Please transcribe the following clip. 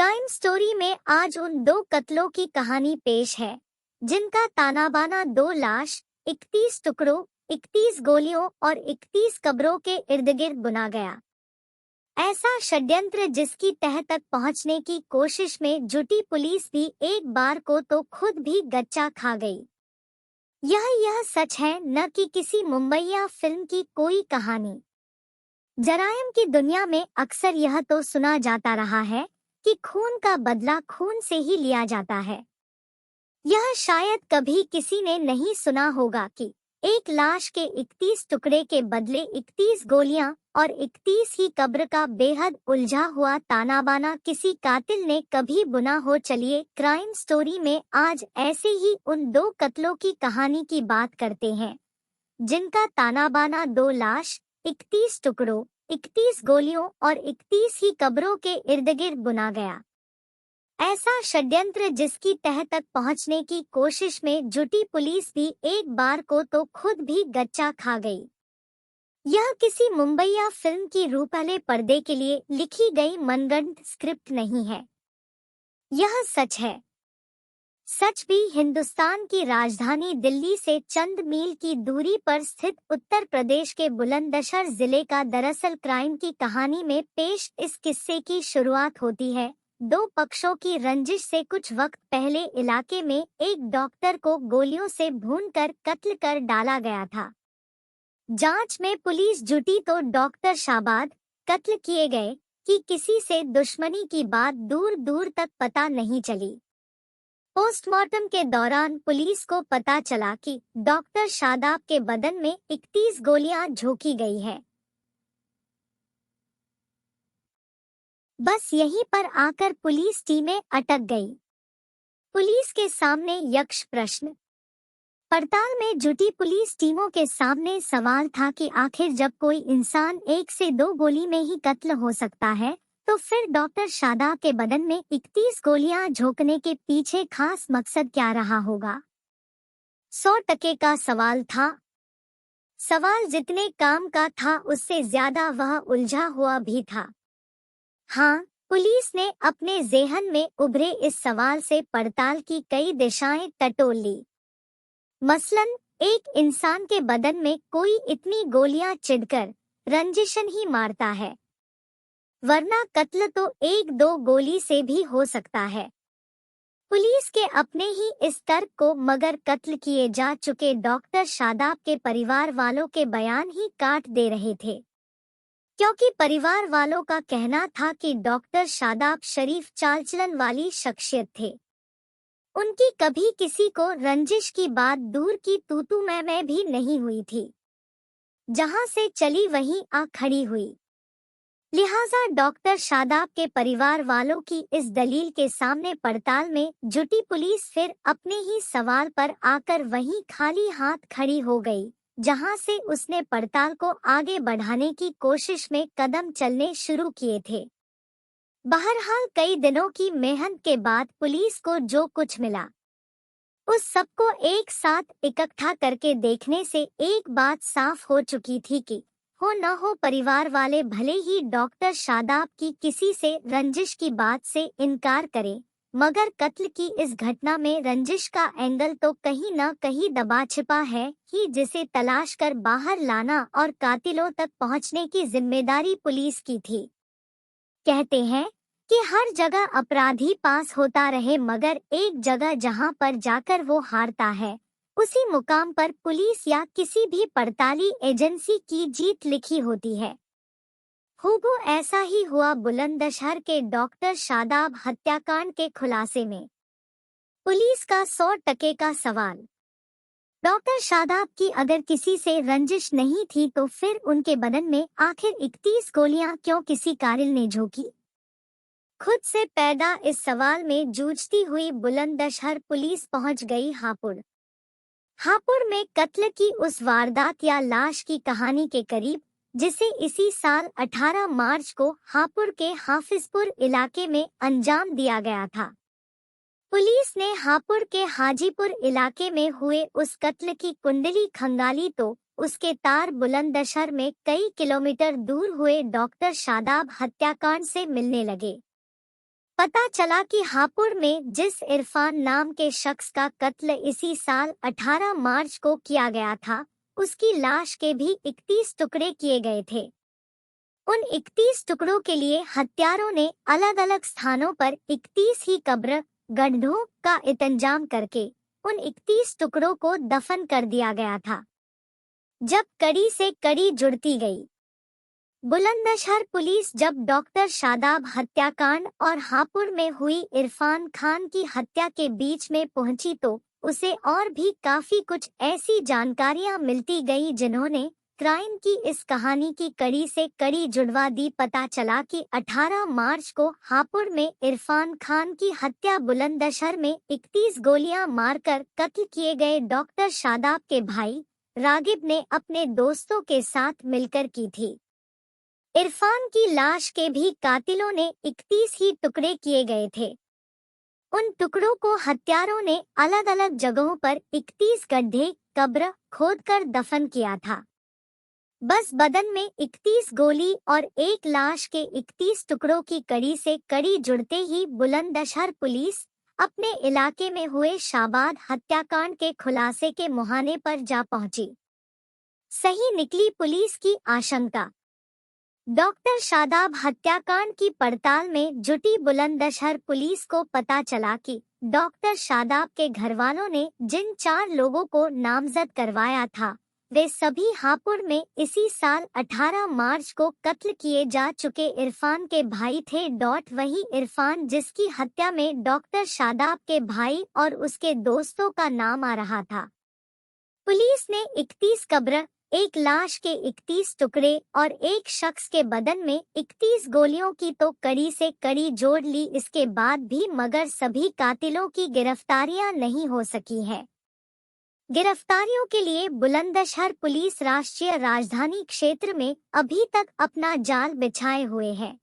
Crime story में आज उन दो कत्लों की कहानी पेश है जिनका ताना बाना 2 लाश, 31 टुकड़ों, 31 गोलियों और 31 कब्रों के इर्द गिर्द बुना गया। ऐसा षड्यंत्र जिसकी तह तक पहुंचने की कोशिश में जुटी पुलिस भी एक बार को तो खुद भी गच्चा खा गई। यह सच है, न कि किसी मुंबईया फिल्म की कोई कहानी। जराइम की दुनिया में अक्सर यह तो सुना जाता रहा है कि खून का बदला खून से ही लिया जाता है। यह शायद कभी किसी ने नहीं सुना होगा कि एक लाश के 31 टुकड़े के बदले 31 गोलियां और 31 ही कब्र का बेहद उलझा हुआ ताना बाना किसी कातिल ने कभी बुना हो। चलिए क्राइम स्टोरी में आज ऐसे ही उन दो कत्लों की कहानी की बात करते हैं जिनका ताना बाना 2 लाश, 31 टुकड़ों, 31 गोलियों और 31 ही कब्रों के इर्द गिर्द बुना गया। ऐसा षड्यंत्र जिसकी तह तक पहुंचने की कोशिश में जुटी पुलिस भी एक बार को तो खुद भी गच्चा खा गई। यह किसी मुंबईया फिल्म की रूपहले पर्दे के लिए लिखी गई मनगढ़ंत स्क्रिप्ट नहीं है। यह सच है। सच भी हिंदुस्तान की राजधानी दिल्ली से चंद मील की दूरी पर स्थित उत्तर प्रदेश के बुलंदशहर जिले का दरअसल क्राइम की कहानी में पेश इस किस्से की शुरुआत होती है। 2 पक्षों की रंजिश से कुछ वक्त पहले इलाके में एक डॉक्टर को गोलियों से भूनकर कत्ल कर डाला गया था। जांच में पुलिस जुटी तो डॉक्टर शाबाद कत्ल किए गए कि किसी से दुश्मनी की बात दूर दूर तक पता नहीं चली। पोस्टमार्टम के दौरान पुलिस को पता चला कि डॉक्टर शादाब के बदन में 31 गोलियां झोंकी गई है। बस यहीं पर आकर पुलिस टीमें अटक गई। पुलिस के सामने यक्ष प्रश्न। पड़ताल में जुटी पुलिस टीमों के सामने सवाल था कि आखिर जब कोई इंसान 1 से 2 गोली में ही कत्ल हो सकता है तो फिर डॉक्टर शादाब के बदन में 31 गोलियां झोंकने के पीछे खास मकसद क्या रहा होगा। 100% का सवाल था। सवाल जितने काम का था उससे ज्यादा वह उलझा हुआ भी था। हाँ, पुलिस ने अपने ज़हन में उभरे इस सवाल से पड़ताल की कई दिशाएं टटोल ली। मसलन एक इंसान के बदन में कोई इतनी गोलियां चिढ़कर रंजिशन ही मारता है, वरना कत्ल तो 1-2 गोली से भी हो सकता है। पुलिस के अपने ही इस तर्क को मगर कत्ल किए जा चुके डॉक्टर शादाब के परिवार वालों के बयान ही काट दे रहे थे, क्योंकि परिवार वालों का कहना था कि डॉक्टर शादाब शरीफ चालचलन वाली शख्सियत थे। उनकी कभी किसी को रंजिश की बात दूर की तू-तू मैं भी नहीं हुई थी। जहां से चली वहीं आ खड़ी हुई। लिहाजा डॉक्टर शादाब के परिवार वालों की इस दलील के सामने पड़ताल में जुटी पुलिस फिर अपने ही सवाल पर आकर वहीं खाली हाथ खड़ी हो गई, जहां से उसने पड़ताल को आगे बढ़ाने की कोशिश में कदम चलने शुरू किए थे। बहरहाल कई दिनों की मेहनत के बाद पुलिस को जो कुछ मिला उस सबको एक साथ इकट्ठा करके देखने से एक बात साफ हो चुकी थी कि हो न हो परिवार वाले भले ही डॉक्टर शादाब की किसी से रंजिश की बात से इनकार करें, मगर कत्ल की इस घटना में रंजिश का एंगल तो कहीं न कहीं दबा छिपा है कि जिसे तलाश कर बाहर लाना और कातिलों तक पहुंचने की जिम्मेदारी पुलिस की थी। कहते हैं कि हर जगह अपराधी पास होता रहे, मगर एक जगह जहां पर जाकर वो हारता है उसी मुकाम पर पुलिस या किसी भी पड़ताली एजेंसी की जीत लिखी होती है। हूबहू ऐसा ही हुआ बुलंदशहर के डॉक्टर शादाब हत्याकांड के खुलासे में। पुलिस का 100% का सवाल। डॉक्टर शादाब की अगर किसी से रंजिश नहीं थी तो फिर उनके बदन में आखिर 31 गोलियां क्यों किसी कातिल ने झोंकी? खुद से पैदा इस सवाल में जूझती हुई बुलंदशहर पुलिस पहुंच गई हापुड़ में कत्ल की उस वारदात या लाश की कहानी के करीब, जिसे इसी साल 18 मार्च को हापुड़ के हाफिजपुर इलाके में अंजाम दिया गया था। पुलिस ने हापुड़ के हाजीपुर इलाके में हुए उस कत्ल की कुंडली खंगाली तो उसके तार बुलंदशहर में कई किलोमीटर दूर हुए डॉक्टर शादाब हत्याकांड से मिलने लगे। पता चला कि हापुड़ में जिस इरफान नाम के शख्स का कत्ल इसी साल 18 मार्च को किया गया था, उसकी लाश के भी 31 टुकड़े किए गए थे। उन 31 टुकड़ों के लिए हत्यारों ने अलग अलग स्थानों पर 31 ही कब्र गड्ढों का इंतजाम करके उन 31 टुकड़ों को दफन कर दिया गया था। जब कड़ी से कड़ी जुड़ती गई, बुलंदशहर पुलिस जब डॉक्टर शादाब हत्याकांड और हापुड़ में हुई इरफान खान की हत्या के बीच में पहुंची तो उसे और भी काफी कुछ ऐसी जानकारियां मिलती गई जिन्होंने क्राइम की इस कहानी की कड़ी से कड़ी जुड़वा दी। पता चला कि 18 मार्च को हापुड़ में इरफान खान की हत्या बुलंदशहर में 31 गोलियां मारकर कत्ल किए गए डॉक्टर शादाब के भाई रागिब ने अपने दोस्तों के साथ मिलकर की थी। इरफान की लाश के भी कातिलों ने 31 ही टुकड़े किए गए थे। उन टुकड़ों को हत्यारों ने अलग अलग जगहों पर 31 गड्ढे कब्र खोदकर दफन किया था। बस बदन में 31 गोली और एक लाश के 31 टुकड़ों की कड़ी से कड़ी जुड़ते ही बुलंदशहर पुलिस अपने इलाके में हुए शाबाद हत्याकांड के खुलासे के मुहाने पर जा पहुंची। सही निकली पुलिस की आशंका। डॉक्टर शादाब हत्याकांड की पड़ताल में जुटी बुलंदशहर पुलिस को पता चला कि डॉक्टर शादाब के घरवालों ने जिन 4 लोगों को नामजद करवाया था, वे सभी हापुड़ में इसी साल 18 मार्च को कत्ल किए जा चुके इरफान के भाई थे। वही इरफान जिसकी हत्या में डॉक्टर शादाब के भाई और उसके दोस्तों का नाम आ रहा था। पुलिस ने 31 कब्र, एक लाश के 31 टुकड़े और एक शख्स के बदन में 31 गोलियों की तो कड़ी से कड़ी जोड़ ली। इसके बाद भी मगर सभी कातिलों की गिरफ्तारियां नहीं हो सकी है। गिरफ्तारियों के लिए बुलंदशहर पुलिस राष्ट्रीय राजधानी क्षेत्र में अभी तक अपना जाल बिछाए हुए है।